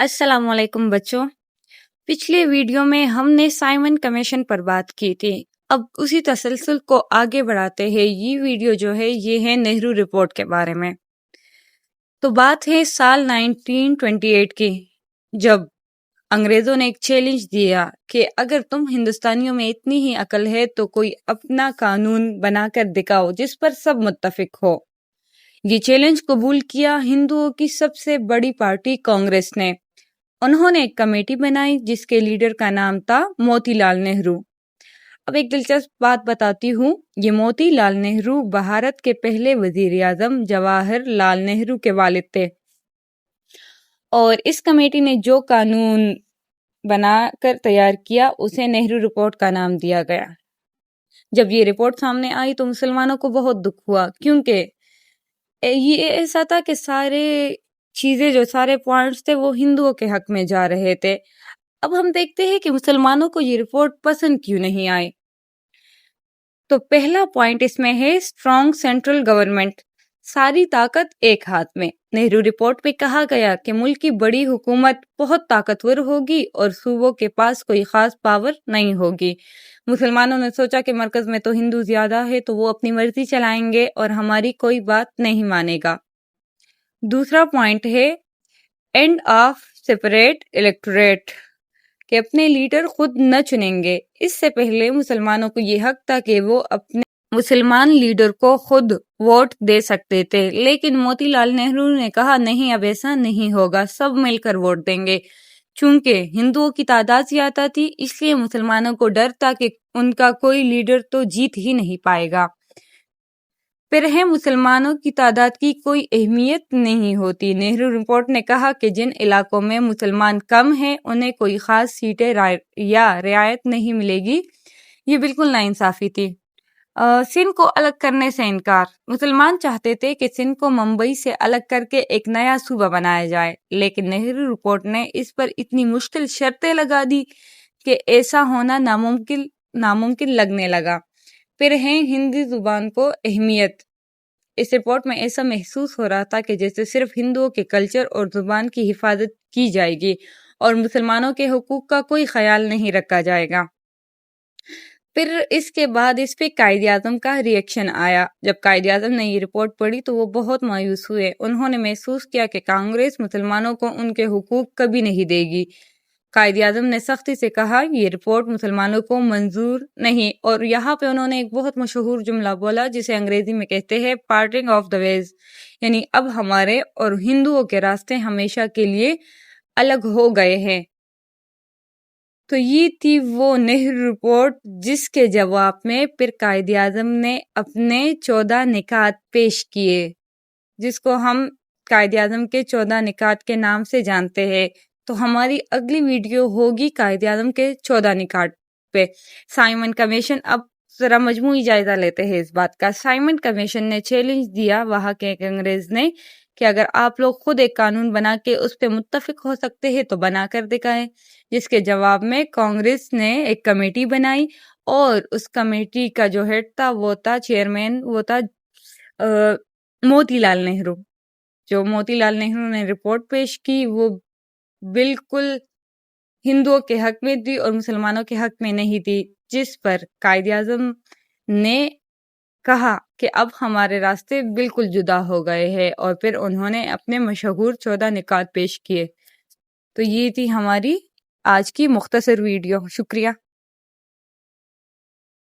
السلام علیکم بچوں. پچھلے ویڈیو میں ہم نے سائمن کمیشن پر بات کی تھی. اب اسی تسلسل کو آگے بڑھاتے ہیں. یہ ویڈیو جو ہے یہ ہے نہرو رپورٹ کے بارے میں. تو بات ہے سال 1928 کی، جب انگریزوں نے ایک چیلنج دیا کہ اگر تم ہندوستانیوں میں اتنی ہی عقل ہے تو کوئی اپنا قانون بنا کر دکھاؤ جس پر سب متفق ہو. یہ چیلنج قبول کیا ہندوؤں کی سب سے بڑی پارٹی کانگریس نے. انہوں نے ایک کمیٹی بنائی جس کے لیڈر کا نام تھا موتی لال نہرو. اب ایک دلچسپ بات بتاتی ہوں. یہ موتی لال نہرو بھارت کے پہلے وزیر اعظم جواہر لال نہرو کے والد تھے، اور اس کمیٹی نے جو قانون بنا کر تیار کیا اسے نہرو رپورٹ کا نام دیا گیا. جب یہ رپورٹ سامنے آئی تو مسلمانوں کو بہت دکھ ہوا، کیونکہ یہ ایسا تھا کہ سارے پوائنٹس تھے وہ ہندوؤں کے حق میں جا رہے تھے. اب ہم دیکھتے ہیں کہ مسلمانوں کو یہ رپورٹ پسند کیوں نہیں آئی. تو پہلا پوائنٹ اس میں ہے اسٹرانگ سینٹرل گورنمنٹ، ساری طاقت ایک ہاتھ میں. نہرو رپورٹ میں کہا گیا کہ ملک کی بڑی حکومت بہت طاقتور ہوگی اور صوبوں کے پاس کوئی خاص پاور نہیں ہوگی. مسلمانوں نے سوچا کہ مرکز میں تو ہندو زیادہ ہے تو وہ اپنی مرضی چلائیں گے اور ہماری کوئی بات نہیں مانے گا. دوسرا پوائنٹ ہے اینڈ آف سیپریٹ الیکٹوریٹ، کہ اپنے لیڈر خود نہ چنیں گے. اس سے پہلے مسلمانوں کو یہ حق تھا کہ وہ اپنے مسلمان لیڈر کو خود ووٹ دے سکتے تھے، لیکن موتی لال نہرو نے کہا نہیں، اب ایسا نہیں ہوگا، سب مل کر ووٹ دیں گے. چونکہ ہندوؤں کی تعداد زیادہ تھی اس لیے مسلمانوں کو ڈر تھا کہ ان کا کوئی لیڈر تو جیت ہی نہیں پائے گا. پھر ہے مسلمانوں کی تعداد کی کوئی اہمیت نہیں ہوتی. نہرو رپورٹ نے کہا کہ جن علاقوں میں مسلمان کم ہیں انہیں کوئی خاص سیٹیں یا رعایت نہیں ملے گی. یہ بالکل ناانصافی تھی. سندھ کو الگ کرنے سے انکار. مسلمان چاہتے تھے کہ سندھ کو ممبئی سے الگ کر کے ایک نیا صوبہ بنایا جائے، لیکن نہرو رپورٹ نے اس پر اتنی مشکل شرطیں لگا دی کہ ایسا ہونا ناممکن لگنے لگا. پھر ہے ہندی زبان کو اہمیت. اس رپورٹ میں ایسا محسوس ہو رہا تھا کہ جیسے صرف ہندوؤں کے کلچر اور زبان کی حفاظت کی جائے گی اور مسلمانوں کے حقوق کا کوئی خیال نہیں رکھا جائے گا. پھر اس کے بعد اس پہ قائد اعظم کا ریئیکشن آیا. جب قائد اعظم نے یہ رپورٹ پڑھی تو وہ بہت مایوس ہوئے. انہوں نے محسوس کیا کہ کانگریس مسلمانوں کو ان کے حقوق کبھی نہیں دے گی. قائد اعظم نے سختی سے کہا یہ رپورٹ مسلمانوں کو منظور نہیں، اور یہاں پہ انہوں نے ایک بہت مشہور جملہ بولا جسے انگریزی میں کہتے ہیں پارٹنگ آف دا ویز، یعنی اب ہمارے اور ہندوؤں کے راستے ہمیشہ کے لیے الگ ہو گئے ہیں. تو یہ تھی وہ نہرو رپورٹ جس کے جواب میں پھر قائد اعظم نے اپنے 14 نکات پیش کیے، جس کو ہم قائد اعظم کے 14 نکات کے نام سے جانتے ہیں. تو ہماری اگلی ویڈیو ہوگی قائد اعظم کے 14 نکات پہ. Simon commission. اب ذرا مجموعی جائزہ لیتے ہیں اس بات کا. سائمن کمیشن نے چیلنج دیا وہاں کے ایک انگریز نے کہ اگر آپ لوگ خود ایک قانون بنا کے اس پہ متفق ہو سکتے ہیں تو بنا کر دکھائیں. جس کے جواب میں کانگریس نے ایک کمیٹی بنائی، اور اس کمیٹی کا جو ہیڈ تھا وہ تھا چیئرمین، وہ تھا موتی لال نہرو. جو موتی لال نہرو نے رپورٹ پیش کی وہ بالکل ہندوؤں کے حق میں تھی اور مسلمانوں کے حق میں نہیں تھی، جس پر قائد اعظم نے کہا کہ اب ہمارے راستے بالکل جدا ہو گئے ہیں، اور پھر انہوں نے اپنے مشہور 14 نکات پیش کیے. تو یہ تھی ہماری آج کی مختصر ویڈیو. شکریہ.